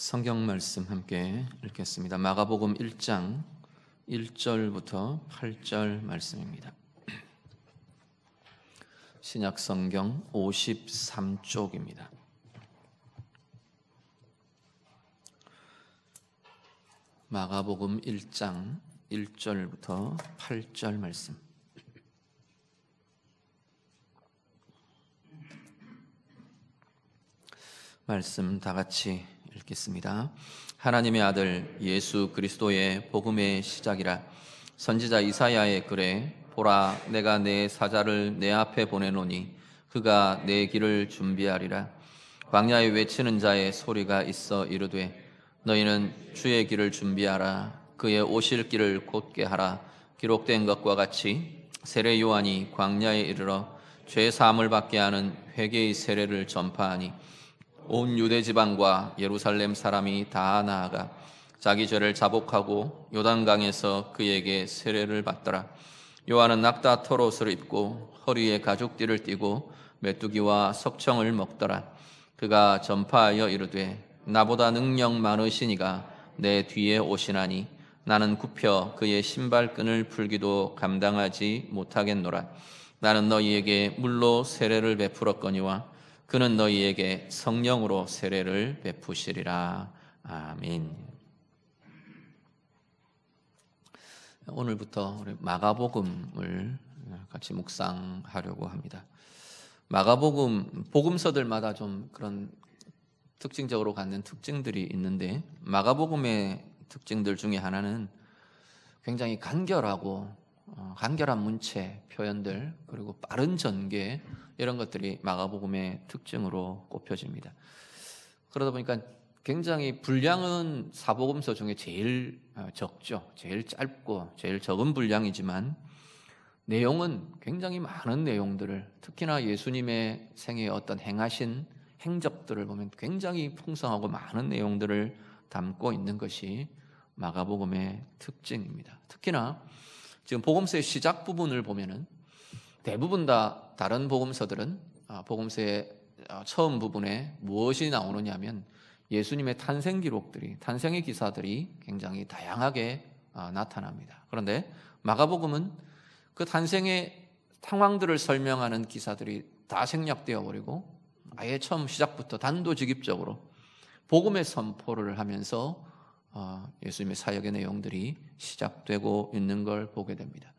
성경 말씀 함께 읽겠습니다. 마가복음 1장 1절부터 8절 말씀입니다. 신약 성경 53쪽입니다. 마가복음 1장 1절부터 8절 말씀. 말씀 다 같이 읽겠습니다. 하나님의 아들 예수 그리스도의 복음의 시작이라. 선지자 이사야의 글에 보라, 내가 내 사자를 내 앞에 보내노니 그가 내 길을 준비하리라. 광야에 외치는 자의 소리가 있어 이르되 너희는 주의 길을 준비하라. 그의 오실 길을 곧게 하라. 기록된 것과 같이 세례 요한이 광야에 이르러 죄 사함을 받게 하는 회개의 세례를 전파하니 온 유대 지방과 예루살렘 사람이 다 나아가 자기 죄를 자복하고 요단강에서 그에게 세례를 받더라. 요한은 낙타 털옷을 입고 허리에 가죽띠를 띠고 메뚜기와 석청을 먹더라. 그가 전파하여 이르되 나보다 능력 많으신 이가 내 뒤에 오시나니 나는 굽혀 그의 신발끈을 풀기도 감당하지 못하겠노라. 나는 너희에게 물로 세례를 베풀었거니와 그는 너희에게 성령으로 세례를 베푸시리라. 아멘. 오늘부터 우리 마가복음을 같이 묵상하려고 합니다. 마가복음, 복음서들마다 좀 그런 특징적으로 갖는 특징들이 있는데, 마가복음의 특징들 중에 하나는 굉장히 간결하고 간결한 문체, 표현들, 그리고 빠른 전개, 이런 것들이 마가복음의 특징으로 꼽혀집니다. 그러다 보니까 굉장히 분량은 사복음서 중에 제일 적죠. 제일 짧고 제일 적은 분량이지만 내용은 굉장히 많은 내용들을, 특히나 예수님의 생애에 어떤 행하신 행적들을 보면 굉장히 풍성하고 많은 내용들을 담고 있는 것이 마가복음의 특징입니다. 특히나 지금 복음서의 시작 부분을 보면은 대부분 다 다른 복음서들은 복음서의 처음 부분에 무엇이 나오느냐 하면 예수님의 탄생 기록들이, 탄생의 기사들이 굉장히 다양하게 나타납니다. 그런데 마가복음은 그 탄생의 상황들을 설명하는 기사들이 다 생략되어 버리고 아예 처음 시작부터 단도직입적으로 복음의 선포를 하면서 예수님의 사역의 내용들이 시작되고 있는 걸 보게 됩니다.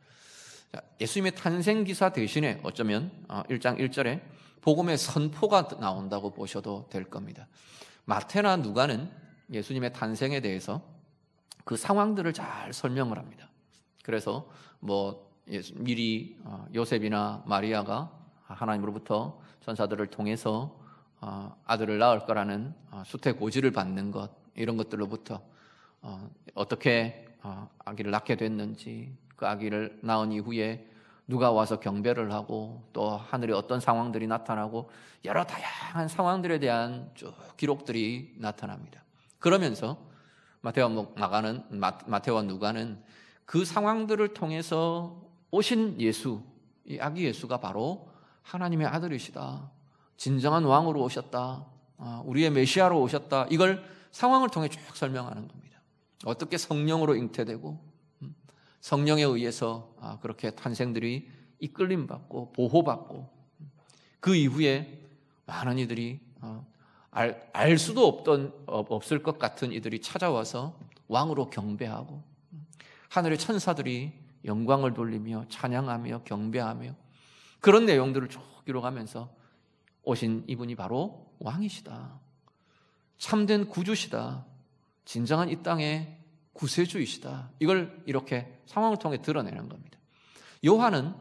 예수님의 탄생 기사 대신에 어쩌면 1장 1절에 복음의 선포가 나온다고 보셔도 될 겁니다. 마태나 누가는 예수님의 탄생에 대해서 그 상황들을 잘 설명을 합니다. 그래서 미리 요셉이나 마리아가 하나님으로부터 천사들을 통해서 아들을 낳을 거라는 수태고지를 받는 것, 이런 것들로부터 어떻게 아기를 낳게 됐는지, 그 아기를 낳은 이후에 누가 와서 경배를 하고 또 하늘에 어떤 상황들이 나타나고 여러 다양한 상황들에 대한 쭉 기록들이 나타납니다. 그러면서 마태와 누가는 그 상황들을 통해서 오신 예수, 이 아기 예수가 바로 하나님의 아들이시다, 진정한 왕으로 오셨다, 우리의 메시아로 오셨다, 이걸 상황을 통해 쭉 설명하는 겁니다. 어떻게 성령으로 잉태되고 성령에 의해서 그렇게 탄생들이 이끌림받고 보호받고 그 이후에 많은 이들이 알 수도 없을 것 같은 이들이 찾아와서 왕으로 경배하고 하늘의 천사들이 영광을 돌리며 찬양하며 경배하며 그런 내용들을 쭉 기록하면서 오신 이분이 바로 왕이시다, 참된 구주시다, 진정한 이 땅의 구세주이시다, 이걸 이렇게 상황을 통해 드러내는 겁니다. 요한은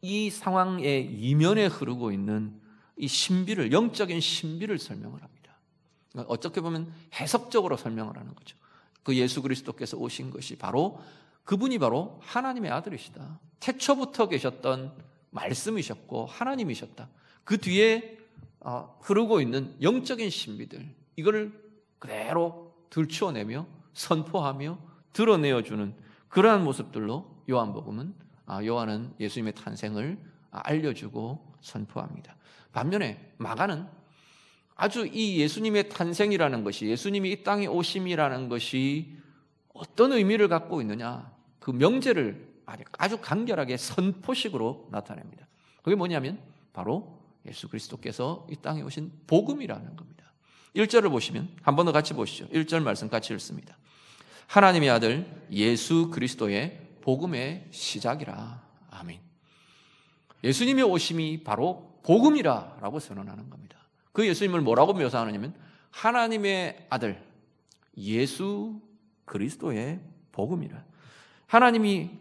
이 상황의 이면에 흐르고 있는 이 신비를, 영적인 신비를 설명을 합니다. 어떻게 보면 해석적으로 설명을 하는 거죠. 그 예수 그리스도께서 오신 것이 바로 그분이 바로 하나님의 아들이시다, 태초부터 계셨던 말씀이셨고 하나님이셨다, 그 뒤에 흐르고 있는 영적인 신비들, 이거를 그대로 들추어내며 선포하며 드러내어주는 그러한 모습들로 요한은 예수님의 탄생을 알려주고 선포합니다. 반면에 마가는 아주 이 예수님의 탄생이라는 것이, 예수님이 이 땅에 오심이라는 것이 어떤 의미를 갖고 있느냐, 그 명제를 아주 간결하게 선포식으로 나타냅니다. 그게 뭐냐면 바로 예수 그리스도께서 이 땅에 오신 복음이라는 겁니다. 1절을 보시면 한 번 더 같이 보시죠. 1절 말씀 같이 읽습니다. 하나님의 아들 예수 그리스도의 복음의 시작이라. 아멘. 예수님의 오심이 바로 복음이라고 선언하는 겁니다. 그 예수님을 뭐라고 묘사하느냐면 하나님의 아들 예수 그리스도의 복음이라. 하나님이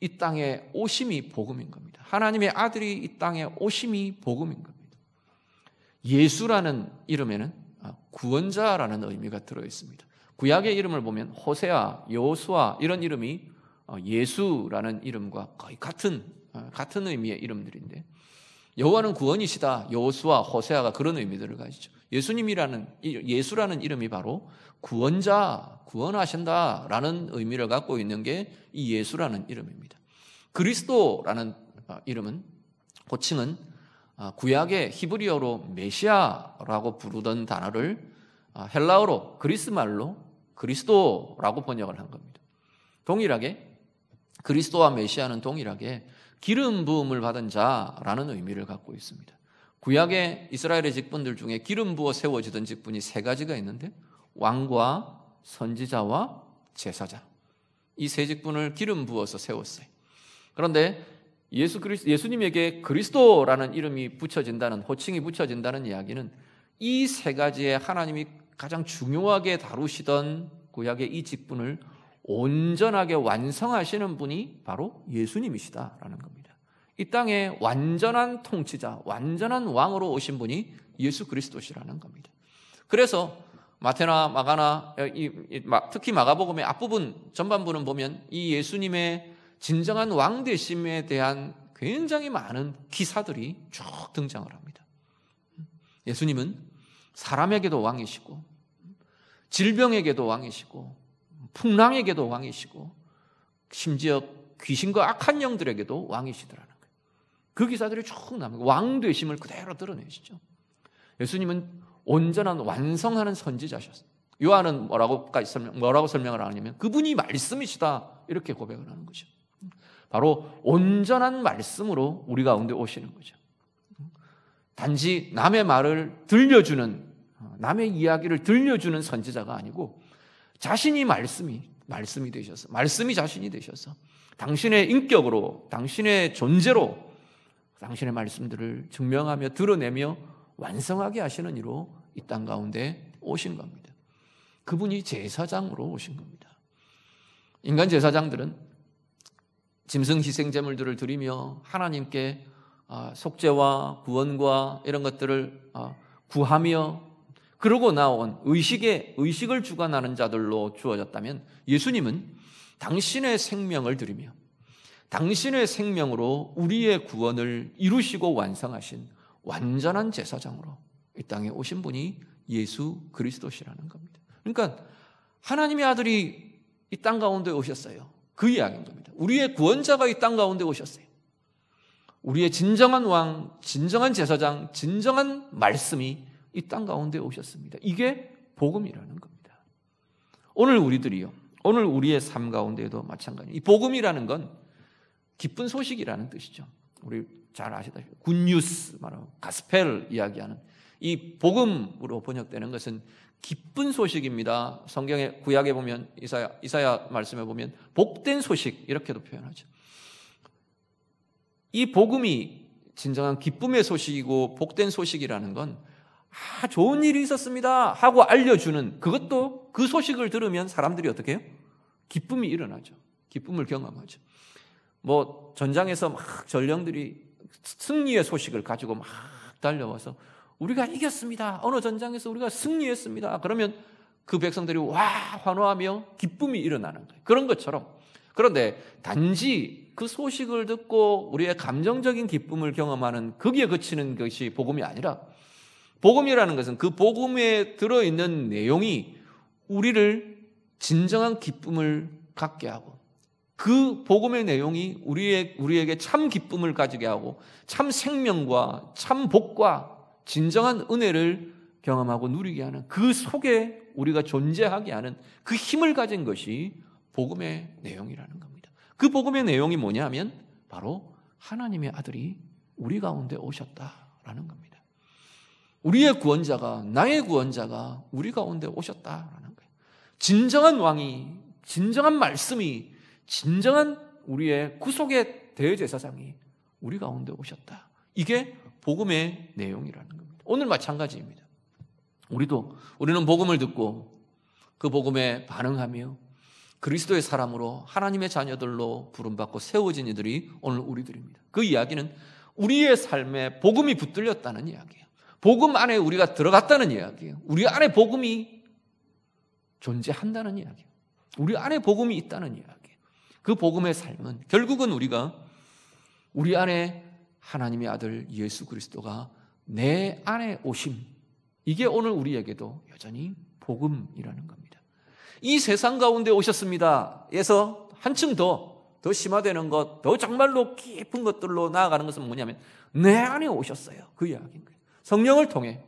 이 땅에 오심이 복음인 겁니다. 하나님의 아들이 이 땅에 오심이 복음인 겁니다. 예수라는 이름에는 구원자라는 의미가 들어있습니다. 구약의 이름을 보면 호세아, 여호수아 이런 이름이 예수라는 이름과 거의 같은 의미의 이름들인데, 여호와는 구원이시다, 여호수아, 호세아가 그런 의미들을 가지죠. 예수라는 이름이 바로 구원자, 구원하신다라는 의미를 갖고 있는 게 이 예수라는 이름입니다. 그리스도라는 이름은, 호칭은 구약의 히브리어로 메시아라고 부르던 단어를 헬라어로 그리스말로 그리스도라고 번역을 한 겁니다. 동일하게 그리스도와 메시아는 동일하게 기름 부음을 받은 자라는 의미를 갖고 있습니다. 구약의 이스라엘의 직분들 중에 기름 부어 세워지던 직분이 세 가지가 있는데, 왕과 선지자와 제사장, 이 세 직분을 기름 부어서 세웠어요. 그런데 예수님에게 그리스도라는 이름이 붙여진다는, 호칭이 붙여진다는 이야기는 이 세 가지의 하나님이 가장 중요하게 다루시던 구약의 이 직분을 온전하게 완성하시는 분이 바로 예수님이시다라는 겁니다. 이 땅에 완전한 통치자, 완전한 왕으로 오신 분이 예수 그리스도시라는 겁니다. 그래서 마태나 마가나, 특히 마가복음의 앞부분, 전반부는 보면 이 예수님의 진정한 왕 되심에 대한 굉장히 많은 기사들이 쭉 등장을 합니다. 예수님은 사람에게도 왕이시고, 질병에게도 왕이시고, 풍랑에게도 왕이시고, 심지어 귀신과 악한 영들에게도 왕이시더라는 거예요. 그 기사들이 쭉 나옵니다. 왕 되심을 그대로 드러내시죠. 예수님은 온전한 완성하는 선지자셨어요. 요한은 뭐라고 설명을 하냐면 그분이 말씀이시다, 이렇게 고백을 하는 거죠. 바로 온전한 말씀으로 우리 가운데 오시는 거죠. 단지 남의 말을 들려주는, 남의 이야기를 들려주는 선지자가 아니고 자신이 말씀이 되셔서, 말씀이 자신이 되셔서 당신의 인격으로, 당신의 존재로 당신의 말씀들을 증명하며 드러내며 완성하게 하시는 이로 이 땅 가운데 오신 겁니다. 그분이 제사장으로 오신 겁니다. 인간 제사장들은 짐승 희생 제물들을 드리며 하나님께 속죄와 구원과 이런 것들을 구하며 그러고 나온 의식을 주관하는 자들로 주어졌다면, 예수님은 당신의 생명을 드리며 당신의 생명으로 우리의 구원을 이루시고 완성하신 완전한 제사장으로 이 땅에 오신 분이 예수 그리스도시라는 겁니다. 그러니까 하나님의 아들이 이 땅 가운데 오셨어요. 그 이야기인 겁니다. 우리의 구원자가 이 땅 가운데 오셨어요. 우리의 진정한 왕, 진정한 제사장, 진정한 말씀이 이 땅 가운데 오셨습니다. 이게 복음이라는 겁니다. 오늘 우리의 삶 가운데에도 마찬가지예요. 이 복음이라는 건 기쁜 소식이라는 뜻이죠. 우리 잘 아시다시피 굿뉴스, 말하면 가스펠 이야기하는 이 복음으로 번역되는 것은 기쁜 소식입니다. 성경의 구약에 보면 이사야 말씀에 보면 복된 소식 이렇게도 표현하죠. 이 복음이 진정한 기쁨의 소식이고 복된 소식이라는 건 좋은 일이 있었습니다 하고 알려주는, 그것도 그 소식을 들으면 사람들이 어떻게 해요? 기쁨이 일어나죠. 기쁨을 경험하죠. 전장에서 막 전령들이 승리의 소식을 가지고 막 달려와서 우리가 이겼습니다, 어느 전장에서 우리가 승리했습니다, 그러면 그 백성들이 와 환호하며 기쁨이 일어나는 거예요. 그런 것처럼, 그런데 단지 그 소식을 듣고 우리의 감정적인 기쁨을 경험하는 거기에 그치는 것이 복음이 아니라, 복음이라는 것은 그 복음에 들어있는 내용이 우리를 진정한 기쁨을 갖게 하고, 그 복음의 내용이 우리에게 참 기쁨을 가지게 하고 참 생명과 참 복과 진정한 은혜를 경험하고 누리게 하는, 그 속에 우리가 존재하게 하는 그 힘을 가진 것이 복음의 내용이라는 겁니다. 그 복음의 내용이 뭐냐면 바로 하나님의 아들이 우리 가운데 오셨다라는 겁니다. 우리의 구원자가, 나의 구원자가 우리 가운데 오셨다라는 거예요. 진정한 왕이, 진정한 말씀이, 진정한 우리의 구속의 대제사장이 우리 가운데 오셨다. 이게 복음의 내용이라는 겁니다. 오늘 마찬가지입니다. 우리는 복음을 듣고 그 복음에 반응하며 그리스도의 사람으로 하나님의 자녀들로 부름받고 세워진 이들이 오늘 우리들입니다. 그 이야기는 우리의 삶에 복음이 붙들렸다는 이야기예요. 복음 안에 우리가 들어갔다는 이야기예요. 우리 안에 복음이 존재한다는 이야기예요. 우리 안에 복음이 있다는 이야기예요. 그 복음의 삶은 결국은 우리 안에 하나님의 아들 예수 그리스도가 내 안에 오심, 이게 오늘 우리에게도 여전히 복음이라는 겁니다. 이 세상 가운데 오셨습니다 에서 한층 더 심화되는 것, 더 정말로 깊은 것들로 나아가는 것은 뭐냐면 내 안에 오셨어요. 그 이야기인 거예요. 성령을 통해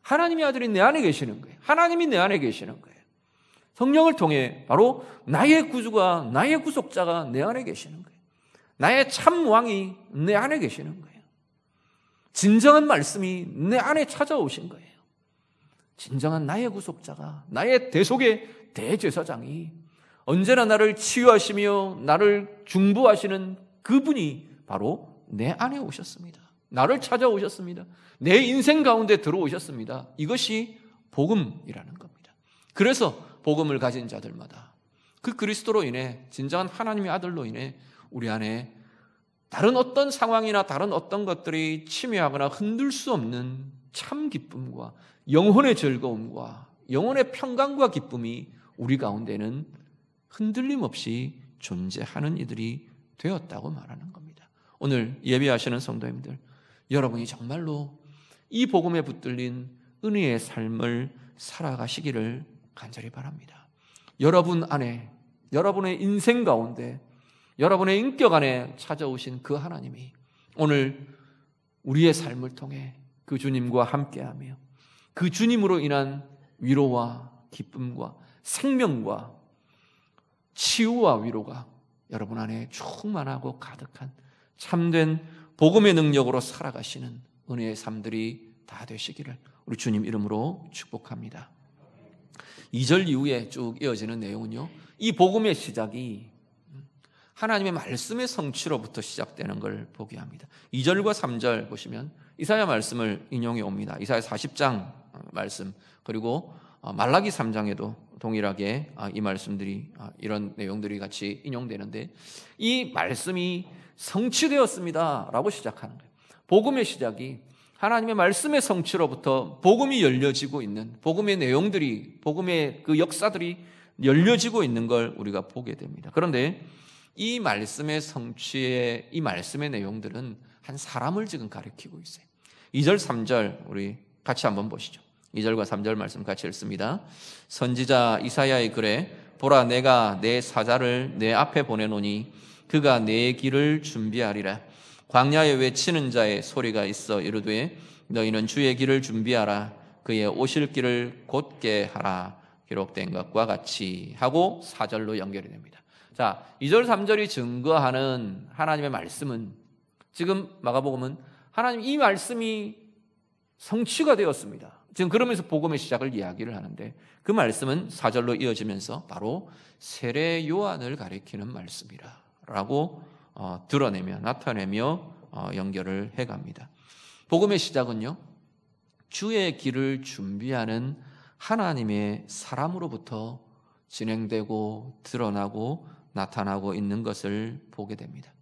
하나님의 아들이 내 안에 계시는 거예요. 하나님이 내 안에 계시는 거예요. 성령을 통해 바로 나의 구주가, 나의 구속자가 내 안에 계시는 거예요. 나의 참 왕이 내 안에 계시는 거예요. 진정한 말씀이 내 안에 찾아오신 거예요. 진정한 나의 구속자가, 나의 대속의 대제사장이 언제나 나를 치유하시며 나를 중보하시는 그분이 바로 내 안에 오셨습니다. 나를 찾아오셨습니다. 내 인생 가운데 들어오셨습니다. 이것이 복음이라는 겁니다. 그래서 복음을 가진 자들마다 그 그리스도로 인해, 진정한 하나님의 아들로 인해 우리 안에 다른 어떤 상황이나 다른 어떤 것들이 침해하거나 흔들 수 없는 참 기쁨과 영혼의 즐거움과 영혼의 평강과 기쁨이 우리 가운데는 흔들림 없이 존재하는 이들이 되었다고 말하는 겁니다. 오늘 예배하시는 성도님들, 여러분이 정말로 이 복음에 붙들린 은혜의 삶을 살아가시기를 간절히 바랍니다. 여러분 안에, 여러분의 인생 가운데, 여러분의 인격 안에 찾아오신 그 하나님이 오늘 우리의 삶을 통해 그 주님과 함께하며 그 주님으로 인한 위로와 기쁨과 생명과 치유와 위로가 여러분 안에 충만하고 가득한 참된 복음의 능력으로 살아가시는 은혜의 삶들이 다 되시기를 우리 주님 이름으로 축복합니다. 2절 이후에 쭉 이어지는 내용은요, 이 복음의 시작이 하나님의 말씀의 성취로부터 시작되는 걸 보게 합니다. 2절과 3절 보시면 이사야 말씀을 인용해 옵니다. 이사야 40장 말씀, 그리고 말라기 3장에도 동일하게 이 말씀들이, 이런 내용들이 같이 인용되는데, 이 말씀이 성취되었습니다 라고 시작하는 거예요. 복음의 시작이 하나님의 말씀의 성취로부터 복음이 열려지고 있는, 복음의 내용들이, 복음의 그 역사들이 열려지고 있는 걸 우리가 보게 됩니다. 그런데 이 말씀의 성취의, 이 말씀의 내용들은 한 사람을 지금 가리키고 있어요. 2절 3절 우리 같이 한번 보시죠. 2절과 3절 말씀 같이 읽습니다. 선지자 이사야의 글에 보라, 내가 내 사자를 내 앞에 보내노니 그가 내 길을 준비하리라. 광야에 외치는 자의 소리가 있어 이르되 너희는 주의 길을 준비하라. 그의 오실 길을 곧게 하라. 기록된 것과 같이 하고 4절로 연결이 됩니다. 자, 2절 3절이 증거하는 하나님의 말씀은, 지금 마가복음은 하나님 이 말씀이 성취가 되었습니다. 지금 그러면서 복음의 시작을 이야기를 하는데, 그 말씀은 4절로 이어지면서 바로 세례 요한을 가리키는 말씀이라 라고 드러내며 나타내며 연결을 해갑니다. 복음의 시작은요, 주의 길을 준비하는 하나님의 사람으로부터 진행되고 드러나고 나타나고 있는 것을 보게 됩니다.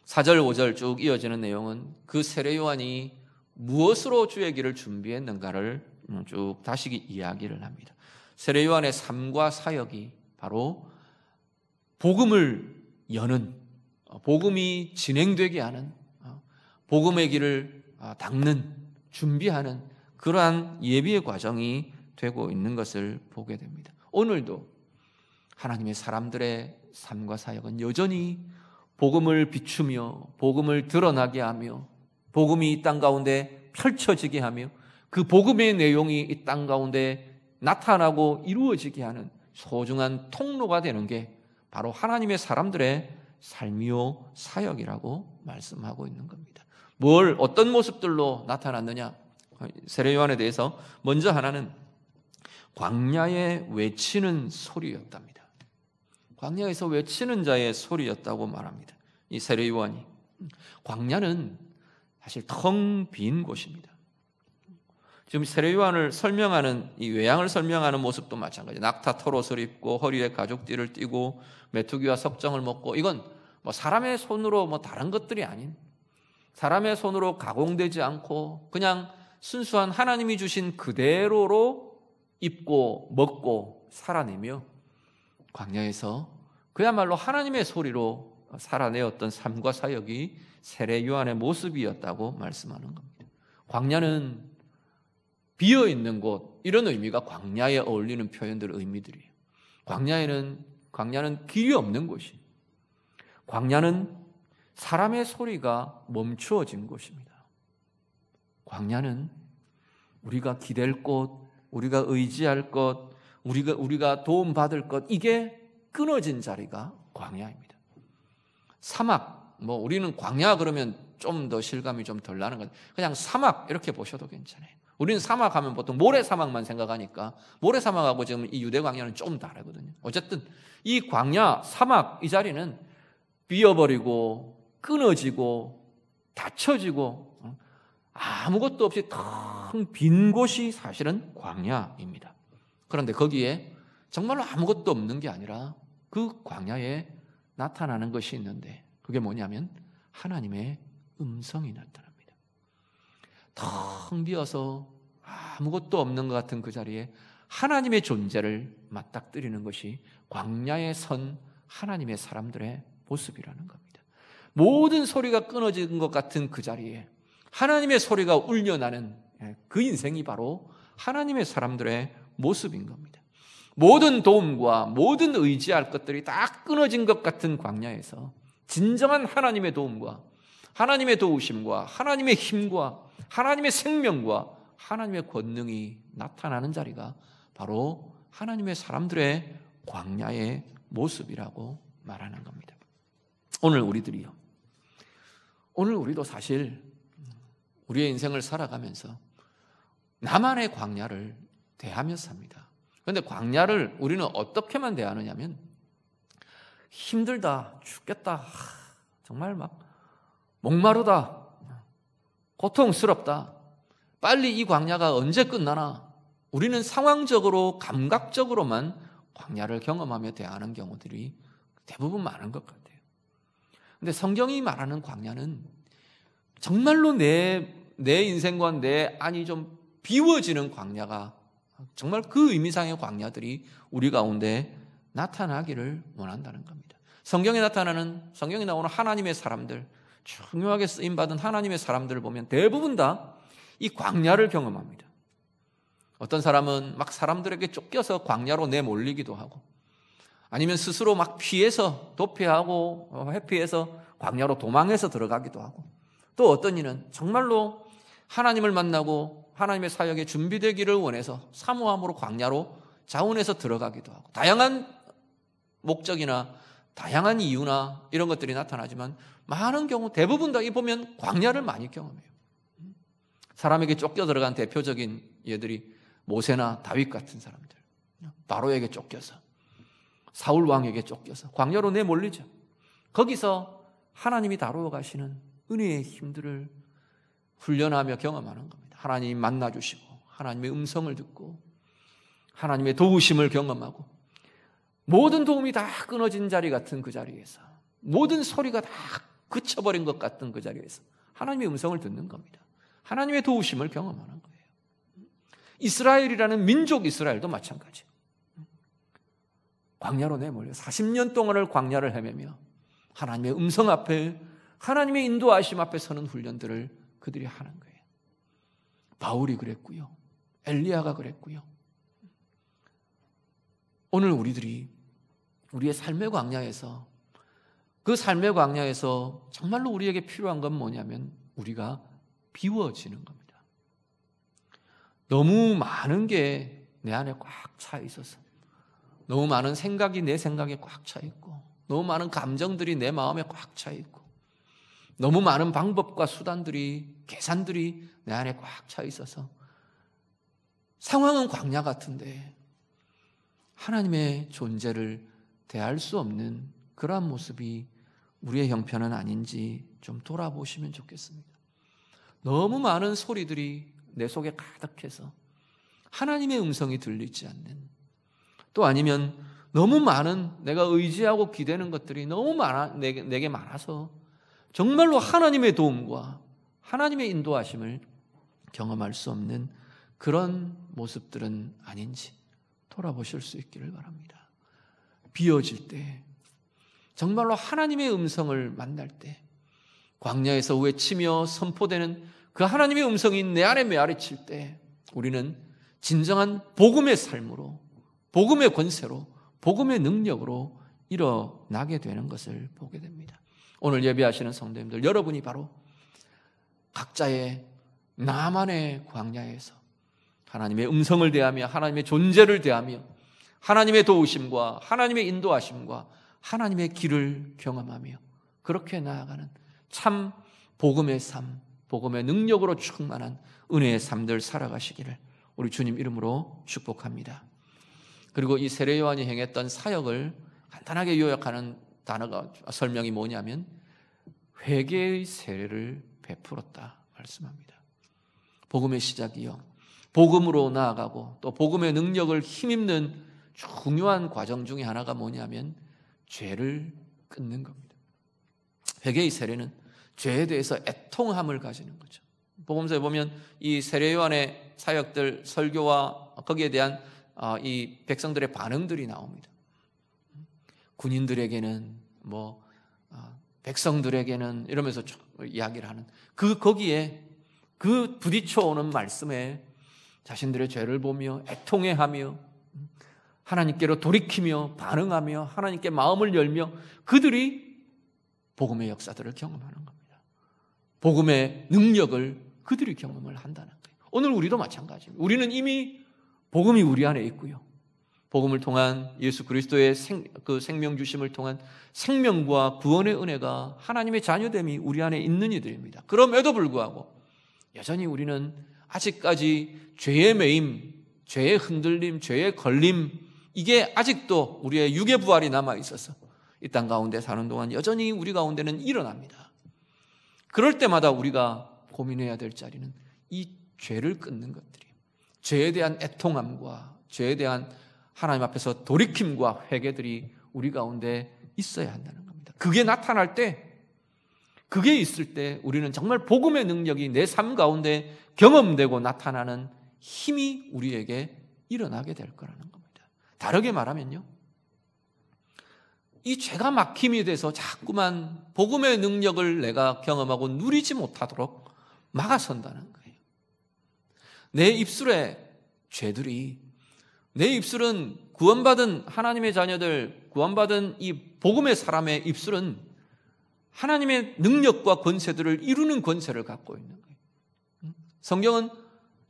4절 5절 쭉 이어지는 내용은 그 세례 요한이 무엇으로 주의 길을 준비했는가를 쭉 다시 이야기를 합니다. 세례 요한의 삶과 사역이 바로 복음을 여는, 복음이 진행되게 하는, 복음의 길을 닦는, 준비하는 그러한 예비의 과정이 되고 있는 것을 보게 됩니다. 오늘도 하나님의 사람들의 삶과 사역은 여전히 복음을 비추며 복음을 드러나게 하며 복음이 이 땅 가운데 펼쳐지게 하며 그 복음의 내용이 이 땅 가운데 나타나고 이루어지게 하는 소중한 통로가 되는 게 바로 하나님의 사람들의 삶이요 사역이라고 말씀하고 있는 겁니다. 어떤 모습들로 나타났느냐? 세례 요한에 대해서 먼저 하나는 광야에 외치는 소리였답니다. 광야에서 외치는 자의 소리였다고 말합니다. 이 세례 요한이. 광야는 사실 텅 빈 곳입니다. 지금 세례 요한을 설명하는 이 외양을 설명하는 모습도 마찬가지. 낙타 털옷을 입고 허리에 가죽띠를 띠고 메뚜기와 석정을 먹고, 이건 사람의 손으로 다른 것들이 아닌, 사람의 손으로 가공되지 않고 그냥 순수한 하나님이 주신 그대로로 입고 먹고 살아내며 광야에서 그야말로 하나님의 소리로 살아내었던 삶과 사역이 세례 요한의 모습이었다고 말씀하는 겁니다. 광야는 비어있는 곳, 이런 의미가 광야에 어울리는 표현들, 의미들이에요. 광야는 길이 없는 곳이, 광야는 사람의 소리가 멈추어진 곳입니다. 광야는 우리가 기댈 곳, 우리가 의지할 것, 우리가 도움받을 것, 이게 끊어진 자리가 광야입니다. 사막, 우리는 광야 그러면 좀 더 실감이 좀 덜 나는 것, 그냥 사막 이렇게 보셔도 괜찮아요. 우리는 사막 하면 보통 모래사막만 생각하니까, 모래사막하고 지금 이 유대 광야는 조금 다르거든요. 어쨌든 이 광야, 사막, 이 자리는 비어버리고 끊어지고 닫혀지고 아무것도 없이 텅 빈 곳이 사실은 광야입니다. 그런데 거기에 정말로 아무것도 없는 게 아니라 그 광야에 나타나는 것이 있는데, 그게 뭐냐면 하나님의 음성이 나타납니다. 텅 비어서 아무것도 없는 것 같은 그 자리에 하나님의 존재를 맞닥뜨리는 것이 광야에 선 하나님의 사람들의 모습이라는 겁니다. 모든 소리가 끊어진 것 같은 그 자리에 하나님의 소리가 울려나는 그 인생이 바로 하나님의 사람들의 모습인 겁니다. 모든 도움과 모든 의지할 것들이 다 끊어진 것 같은 광야에서 진정한 하나님의 도움과 하나님의 도우심과 하나님의 힘과 하나님의 생명과 하나님의 권능이 나타나는 자리가 바로 하나님의 사람들의 광야의 모습이라고 말하는 겁니다. 오늘 우리도 사실 우리의 인생을 살아가면서 나만의 광야를 대하며 삽니다. 그런데 광야를 우리는 어떻게만 대하느냐면, 힘들다, 죽겠다, 정말 목마르다, 고통스럽다, 빨리 이 광야가 언제 끝나나, 우리는 상황적으로 감각적으로만 광야를 경험하며 대하는 경우들이 대부분 많은 것 같아요. 근데 성경이 말하는 광야는 정말로 내 인생과 내 안이 좀 비워지는 광야가, 정말 그 의미상의 광야들이 우리 가운데 나타나기를 원한다는 겁니다. 성경에 나오는 하나님의 사람들, 중요하게 쓰임받은 하나님의 사람들을 보면 대부분 다 이 광야를 경험합니다. 어떤 사람은 사람들에게 쫓겨서 광야로 내몰리기도 하고, 아니면 스스로 피해서 도피하고 회피해서 광야로 도망해서 들어가기도 하고, 또 어떤 이는 정말로 하나님을 만나고 하나님의 사역에 준비되기를 원해서 사모함으로 광야로 자원해서 들어가기도 하고, 다양한 목적이나 다양한 이유나 이런 것들이 나타나지만 많은 경우 대부분 다 보면 광야를 많이 경험해요. 사람에게 쫓겨 들어간 대표적인 예들이 모세나 다윗 같은 사람들, 바로에게 쫓겨서, 사울 왕에게 쫓겨서 광야로 내몰리죠. 거기서 하나님이 다루어 가시는 은혜의 힘들을 훈련하며 경험하는 겁니다. 하나님이 만나주시고 하나님의 음성을 듣고 하나님의 도우심을 경험하고, 모든 도움이 다 끊어진 자리 같은 그 자리에서, 모든 소리가 다 그쳐버린 것 같은 그 자리에서 하나님의 음성을 듣는 겁니다. 하나님의 도우심을 경험하는 거예요. 이스라엘이라는 민족 이스라엘도 마찬가지. 광야로 내몰려 40년 동안을 광야를 헤매며 하나님의 음성 앞에, 하나님의 인도하심 앞에 서는 훈련들을 그들이 하는 거예요. 바울이 그랬고요, 엘리야가 그랬고요. 오늘 우리들이 우리의 삶의 광야에서, 그 삶의 광야에서 정말로 우리에게 필요한 건 뭐냐면 우리가 비워지는 겁니다. 너무 많은 게 내 안에 꽉 차 있어서, 너무 많은 생각이 내 생각에 꽉 차 있고, 너무 많은 감정들이 내 마음에 꽉 차 있고, 너무 많은 방법과 수단들이, 계산들이 내 안에 꽉 차 있어서 상황은 광야 같은데 하나님의 존재를 대할 수 없는 그러한 모습이 우리의 형편은 아닌지 좀 돌아보시면 좋겠습니다. 너무 많은 소리들이 내 속에 가득해서 하나님의 음성이 들리지 않는, 또 아니면 너무 많은 내가 의지하고 기대는 것들이 너무 내게 많아서 정말로 하나님의 도움과 하나님의 인도하심을 경험할 수 없는 그런 모습들은 아닌지 돌아보실 수 있기를 바랍니다. 비어질 때, 정말로 하나님의 음성을 만날 때, 광야에서 외치며 선포되는 그 하나님의 음성이 내 안에 메아리칠 때 우리는 진정한 복음의 삶으로, 복음의 권세로, 복음의 능력으로 일어나게 되는 것을 보게 됩니다. 오늘 예배하시는 성도님들, 여러분이 바로 각자의 나만의 광야에서 하나님의 음성을 대하며, 하나님의 존재를 대하며, 하나님의 도우심과 하나님의 인도하심과 하나님의 길을 경험하며 그렇게 나아가는 참 복음의 삶, 복음의 능력으로 충만한 은혜의 삶들 살아가시기를 우리 주님 이름으로 축복합니다. 그리고 이 세례 요한이 행했던 사역을 간단하게 요약하는 단어가, 설명이 뭐냐면 회개의 세례를 베풀었다 말씀합니다. 복음의 시작이요, 복음으로 나아가고 또 복음의 능력을 힘입는 중요한 과정 중에 하나가 뭐냐면 죄를 끊는 겁니다. 회개의 세례는 죄에 대해서 애통함을 가지는 거죠. 복음서에 보면 이 세례 요한의 사역들, 설교와 거기에 대한 이 백성들의 반응들이 나옵니다. 군인들에게는 백성들에게는 이러면서 이야기를 하는 거기에 그 부딪혀오는 말씀에 자신들의 죄를 보며 애통해하며 하나님께로 돌이키며 반응하며 하나님께 마음을 열며 그들이 복음의 역사들을 경험하는 겁니다. 복음의 능력을 그들이 경험을 한다는 거예요. 오늘 우리도 마찬가지입니다. 우리는 이미 복음이 우리 안에 있고요, 복음을 통한 예수 그리스도의 생명 주심을 통한 생명과 구원의 은혜가, 하나님의 자녀됨이 우리 안에 있는 이들입니다. 그럼에도 불구하고 여전히 우리는 아직까지 죄의 매임, 죄의 흔들림, 죄의 걸림, 이게 아직도 우리의 육의 부활이 남아있어서 이 땅 가운데 사는 동안 여전히 우리 가운데는 일어납니다. 그럴 때마다 우리가 고민해야 될 자리는 이 죄를 끊는 것들이에요. 죄에 대한 애통함과 죄에 대한 하나님 앞에서 돌이킴과 회개들이 우리 가운데 있어야 한다는 겁니다. 그게 나타날 때, 그게 있을 때 우리는 정말 복음의 능력이 내 삶 가운데 경험되고 나타나는 힘이 우리에게 일어나게 될 거라는 겁니다. 다르게 말하면요, 이 죄가 막힘이 돼서 자꾸만 복음의 능력을 내가 경험하고 누리지 못하도록 막아선다는 거예요. 내 입술에 죄들이, 내 입술은 구원받은 하나님의 자녀들, 구원받은 이 복음의 사람의 입술은 하나님의 능력과 권세들을 이루는 권세를 갖고 있는 거예요. 성경은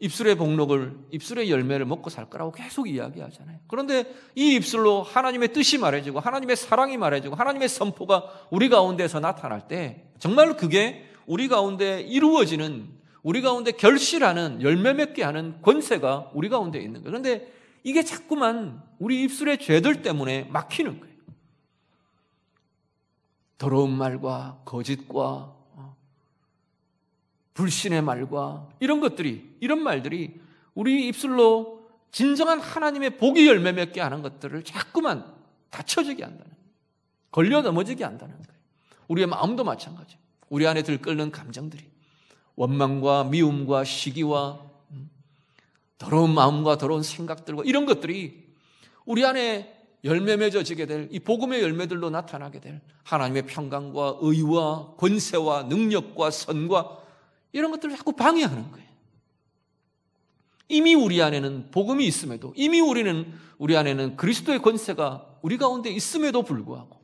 입술의 복록을, 입술의 열매를 먹고 살 거라고 계속 이야기하잖아요. 그런데 이 입술로 하나님의 뜻이 말해지고 하나님의 사랑이 말해지고 하나님의 선포가 우리 가운데서 나타날 때 정말 그게 우리 가운데 이루어지는, 우리 가운데 결실하는, 열매 맺게 하는 권세가 우리 가운데 있는 거예요. 그런데 이게 자꾸만 우리 입술의 죄들 때문에 막히는 거예요. 더러운 말과 거짓과 불신의 말과 이런 것들이, 이런 말들이 우리 입술로 진정한 하나님의 복이 열매 맺게 하는 것들을 자꾸만 닫혀지게 한다는 거예요. 걸려 넘어지게 한다는 거예요. 우리의 마음도 마찬가지예요. 우리 안에 들끓는 감정들이, 원망과 미움과 시기와 더러운 마음과 더러운 생각들과 이런 것들이 우리 안에 열매 맺어지게 될, 이 복음의 열매들로 나타나게 될 하나님의 평강과 의와 권세와 능력과 선과 이런 것들을 자꾸 방해하는 거예요. 이미 우리 안에는 복음이 있음에도, 이미 우리 안에는 그리스도의 권세가 우리 가운데 있음에도 불구하고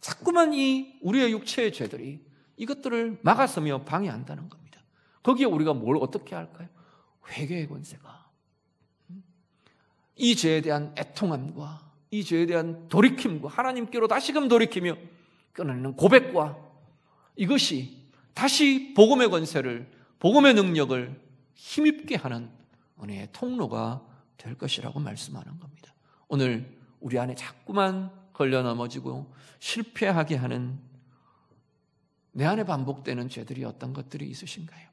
자꾸만 이 우리의 육체의 죄들이 이것들을 막아서며 방해한다는 겁니다. 거기에 우리가 뭘 어떻게 할까요? 회개의 권세가, 이 죄에 대한 애통함과 이 죄에 대한 돌이킴과 하나님께로 다시금 돌이키며 끊어내는 고백과 이것이 다시 복음의 권세를, 복음의 능력을 힘입게 하는 은혜의 통로가 될 것이라고 말씀하는 겁니다. 오늘 우리 안에 자꾸만 걸려 넘어지고 실패하게 하는 내 안에 반복되는 죄들이 어떤 것들이 있으신가요?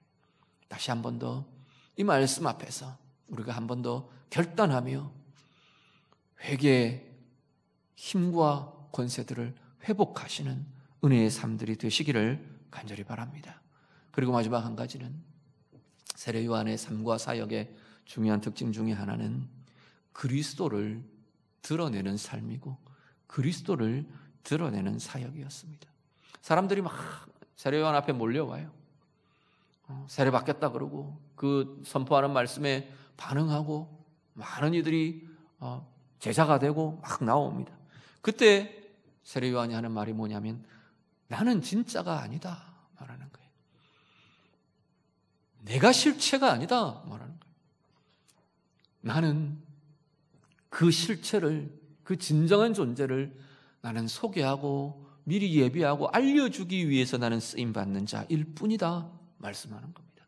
다시 한 번 더 이 말씀 앞에서 우리가 한 번 더 결단하며 회개의 힘과 권세들을 회복하시는 은혜의 삶들이 되시기를 간절히 바랍니다. 그리고 마지막 한 가지는 세례 요한의 삶과 사역의 중요한 특징 중에 하나는 그리스도를 드러내는 삶이고 그리스도를 드러내는 사역이었습니다. 사람들이 막 세례 요한 앞에 몰려와요. 세례 받겠다 그러고 그 선포하는 말씀에 반응하고 많은 이들이 제자가 되고 막 나옵니다. 그때 세례 요한이 하는 말이 뭐냐면 나는 진짜가 아니다 말하는 거예요. 내가 실체가 아니다 말하는 거예요. 나는 그 실체를, 그 진정한 존재를 나는 소개하고 미리 예비하고 알려주기 위해서 나는 쓰임받는 자일 뿐이다 말씀하는 겁니다.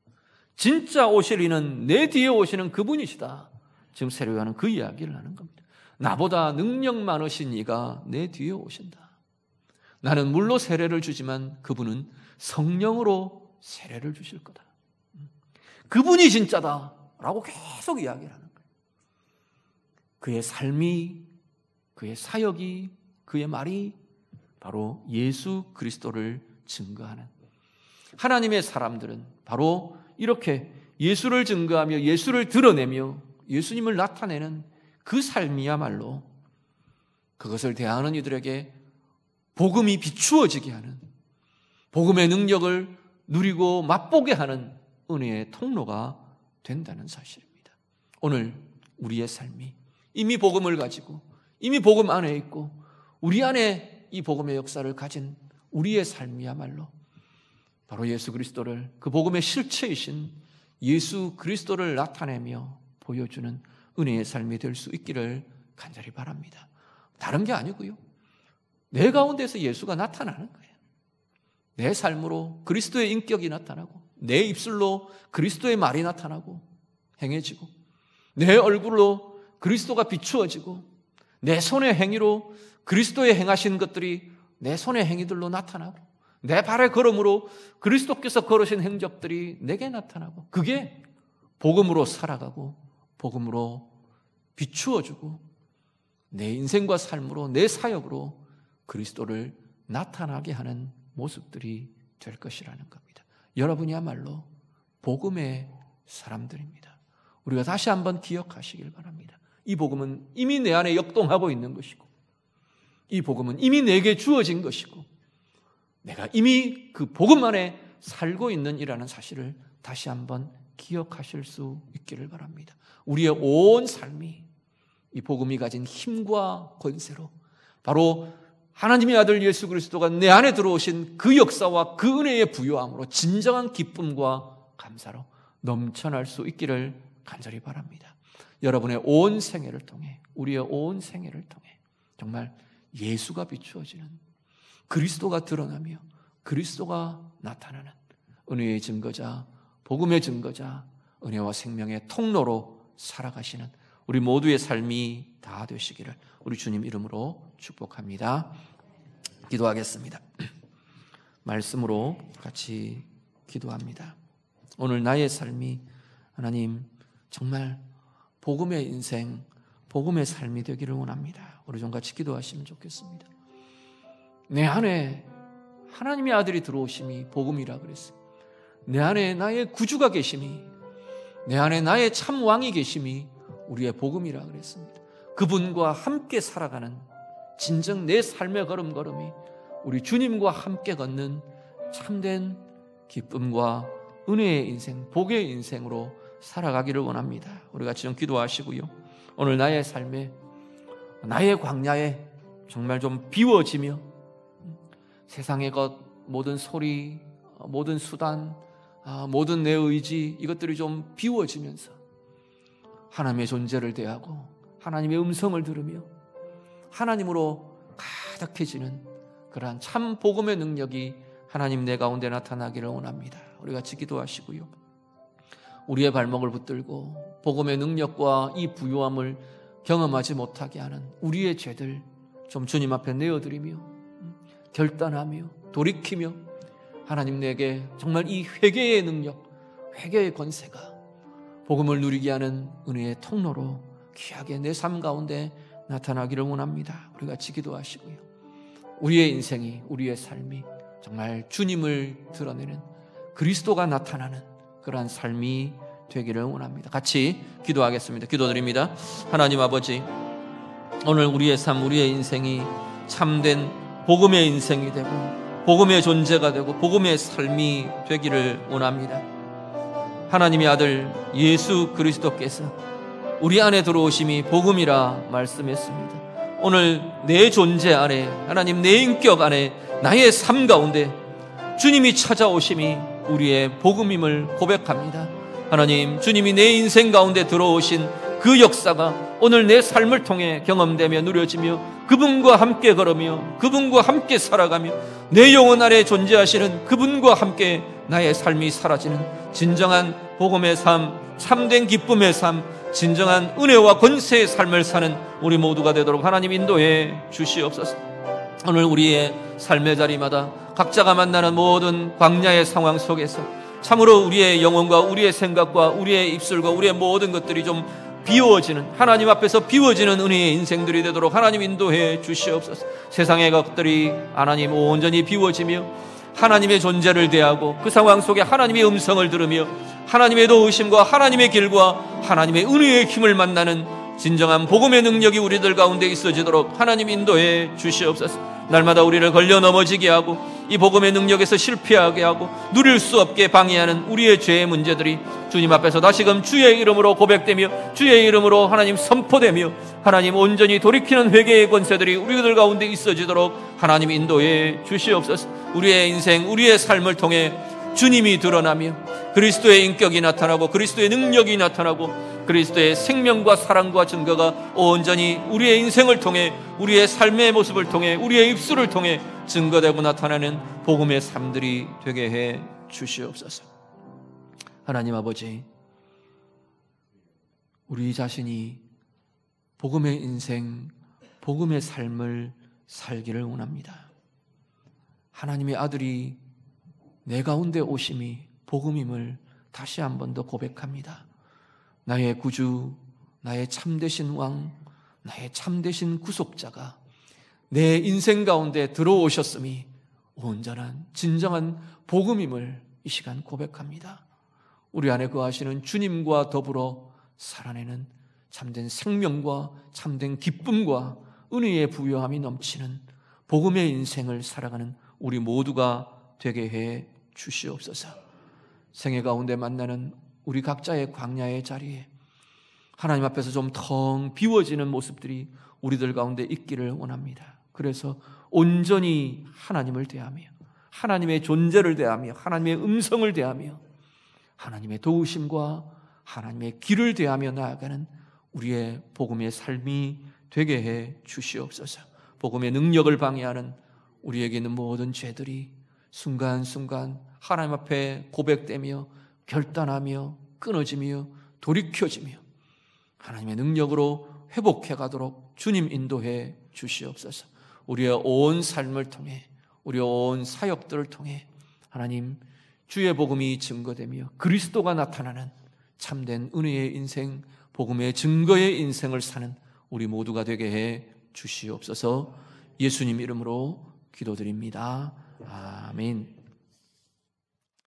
진짜 오실 이는 내 뒤에 오시는 그분이시다. 지금 세례 요한은 그 이야기를 하는 겁니다. 나보다 능력 많으신 이가 내 뒤에 오신다. 나는 물로 세례를 주지만 그분은 성령으로 세례를 주실 거다. 그분이 진짜다 라고 계속 이야기를 하는 거예요. 그의 삶이, 그의 사역이, 그의 말이 바로 예수 그리스도를 증거하는, 하나님의 사람들은 바로 이렇게 예수를 증거하며 예수를 드러내며 예수님을 나타내는 그 삶이야말로 그것을 대하는 이들에게 복음이 비추어지게 하는, 복음의 능력을 누리고 맛보게 하는 은혜의 통로가 된다는 사실입니다. 오늘 우리의 삶이 이미 복음을 가지고 이미 복음 안에 있고 우리 안에 이 복음의 역사를 가진 우리의 삶이야말로 바로 예수 그리스도를, 그 복음의 실체이신 예수 그리스도를 나타내며 보여주는 은혜의 삶이 될 수 있기를 간절히 바랍니다. 다른 게 아니고요, 내 가운데서 예수가 나타나는 거예요. 내 삶으로 그리스도의 인격이 나타나고 내 입술로 그리스도의 말이 나타나고 행해지고 내 얼굴로 그리스도가 비추어지고 내 손의 행위로 그리스도의 행하신 것들이 내 손의 행위들로 나타나고 내 발의 걸음으로 그리스도께서 걸으신 행적들이 내게 나타나고 그게 복음으로 살아가고 복음으로 비추어주고 내 인생과 삶으로 내 사역으로 그리스도를 나타나게 하는 모습들이 될 것이라는 겁니다. 여러분이야말로 복음의 사람들입니다. 우리가 다시 한번 기억하시길 바랍니다. 이 복음은 이미 내 안에 역동하고 있는 것이고 이 복음은 이미 내게 주어진 것이고 내가 이미 그 복음 안에 살고 있는 이라는 사실을 다시 한번 기억하실 수 있기를 바랍니다. 우리의 온 삶이 이 복음이 가진 힘과 권세로 바로 하나님의 아들 예수 그리스도가 내 안에 들어오신 그 역사와 그 은혜의 부요함으로 진정한 기쁨과 감사로 넘쳐날 수 있기를 간절히 바랍니다. 여러분의 온 생애를 통해, 우리의 온 생애를 통해 정말 예수가 비추어지는, 그리스도가 드러나며 그리스도가 나타나는 은혜의 증거자, 복음의 증거자, 은혜와 생명의 통로로 살아가시는 우리 모두의 삶이 다 되시기를 우리 주님 이름으로 축복합니다. 기도하겠습니다. 말씀으로 같이 기도합니다. 오늘 나의 삶이 하나님 정말 복음의 인생, 복음의 삶이 되기를 원합니다. 우리 좀 같이 기도하시면 좋겠습니다. 내 안에 하나님의 아들이 들어오심이 복음이라 그랬어요. 내 안에 나의 구주가 계심이, 내 안에 나의 참 왕이 계심이 우리의 복음이라 그랬습니다. 그분과 함께 살아가는 진정 내 삶의 걸음걸음이 우리 주님과 함께 걷는 참된 기쁨과 은혜의 인생, 복의 인생으로 살아가기를 원합니다. 우리 같이 좀 기도하시고요, 오늘 나의 삶에, 나의 광야에 정말 좀 비워지며 세상의 것, 모든 소리, 모든 수단, 모든 내 의지, 이것들이 좀 비워지면서 하나님의 존재를 대하고 하나님의 음성을 들으며 하나님으로 가득해지는 그러한 참 복음의 능력이 하나님 내 가운데 나타나기를 원합니다. 우리 같이 기도하시고요. 우리의 발목을 붙들고 복음의 능력과 이 부요함을 경험하지 못하게 하는 우리의 죄들 좀 주님 앞에 내어드리며 결단하며 돌이키며 하나님 내게 정말 이 회개의 능력, 회개의 권세가 복음을 누리게 하는 은혜의 통로로 귀하게 내 삶 가운데 나타나기를 원합니다. 우리 같이 기도하시고요. 우리의 인생이, 우리의 삶이 정말 주님을 드러내는 그리스도가 나타나는 그러한 삶이 되기를 원합니다. 같이 기도하겠습니다. 기도드립니다. 하나님 아버지, 오늘 우리의 삶, 우리의 인생이 참된 복음의 인생이 되고 복음의 존재가 되고 복음의 삶이 되기를 원합니다. 하나님의 아들 예수 그리스도께서 우리 안에 들어오심이 복음이라 말씀했습니다. 오늘 내 존재 안에, 하나님 내 인격 안에, 나의 삶 가운데 주님이 찾아오심이 우리의 복음임을 고백합니다. 하나님, 주님이 내 인생 가운데 들어오신 그 역사가 오늘 내 삶을 통해 경험되며 누려지며 그분과 함께 걸으며 그분과 함께 살아가며 내 영혼 안에 존재하시는 그분과 함께 나의 삶이 사라지는 진정한 복음의 삶, 참된 기쁨의 삶, 진정한 은혜와 권세의 삶을 사는 우리 모두가 되도록 하나님 인도해 주시옵소서. 오늘 우리의 삶의 자리마다 각자가 만나는 모든 광야의 상황 속에서 참으로 우리의 영혼과 우리의 생각과 우리의 입술과 우리의 모든 것들이 좀 비워지는, 하나님 앞에서 비워지는 은혜의 인생들이 되도록 하나님 인도해 주시옵소서. 세상의 것들이 하나님 온전히 비워지며 하나님의 존재를 대하고 그 상황 속에 하나님의 음성을 들으며 하나님의 도우심과 하나님의 길과 하나님의 은혜의 힘을 만나는 진정한 복음의 능력이 우리들 가운데 있어지도록 하나님 인도해 주시옵소서. 날마다 우리를 걸려 넘어지게 하고 이 복음의 능력에서 실패하게 하고 누릴 수 없게 방해하는 우리의 죄의 문제들이 주님 앞에서 다시금 주의 이름으로 고백되며 주의 이름으로 하나님 선포되며 하나님 온전히 돌이키는 회개의 권세들이 우리들 가운데 있어지도록 하나님 인도해 주시옵소서. 우리의 인생, 우리의 삶을 통해 주님이 드러나며 그리스도의 인격이 나타나고 그리스도의 능력이 나타나고 그리스도의 생명과 사랑과 증거가 온전히 우리의 인생을 통해 우리의 삶의 모습을 통해 우리의 입술을 통해 증거되고 나타나는 복음의 삶들이 되게 해 주시옵소서. 하나님 아버지, 우리 자신이 복음의 인생, 복음의 삶을 살기를 원합니다. 하나님의 아들이 내 가운데 오심이 복음임을 다시 한 번 더 고백합니다. 나의 구주, 나의 참되신 왕, 나의 참되신 구속자가 내 인생 가운데 들어오셨음이 온전한 진정한 복음임을 이 시간 고백합니다. 우리 안에 거하시는 주님과 더불어 살아내는 참된 생명과 참된 기쁨과 은혜의 부요함이 넘치는 복음의 인생을 살아가는 우리 모두가 되게 해 주시옵소서. 생애 가운데 만나는 우리 각자의 광야의 자리에 하나님 앞에서 좀 텅 비워지는 모습들이 우리들 가운데 있기를 원합니다. 그래서 온전히 하나님을 대하며 하나님의 존재를 대하며 하나님의 음성을 대하며 하나님의 도우심과 하나님의 길을 대하며 나아가는 우리의 복음의 삶이 되게 해 주시옵소서. 복음의 능력을 방해하는 우리에게 있는 모든 죄들이 순간순간 하나님 앞에 고백되며 결단하며 끊어지며 돌이켜지며 하나님의 능력으로 회복해 가도록 주님 인도해 주시옵소서. 우리의 온 삶을 통해 우리의 온 사역들을 통해 하나님 주의 복음이 증거되며 그리스도가 나타나는 참된 은혜의 인생, 복음의 증거의 인생을 사는 우리 모두가 되게 해 주시옵소서. 예수님 이름으로 기도드립니다. 아멘.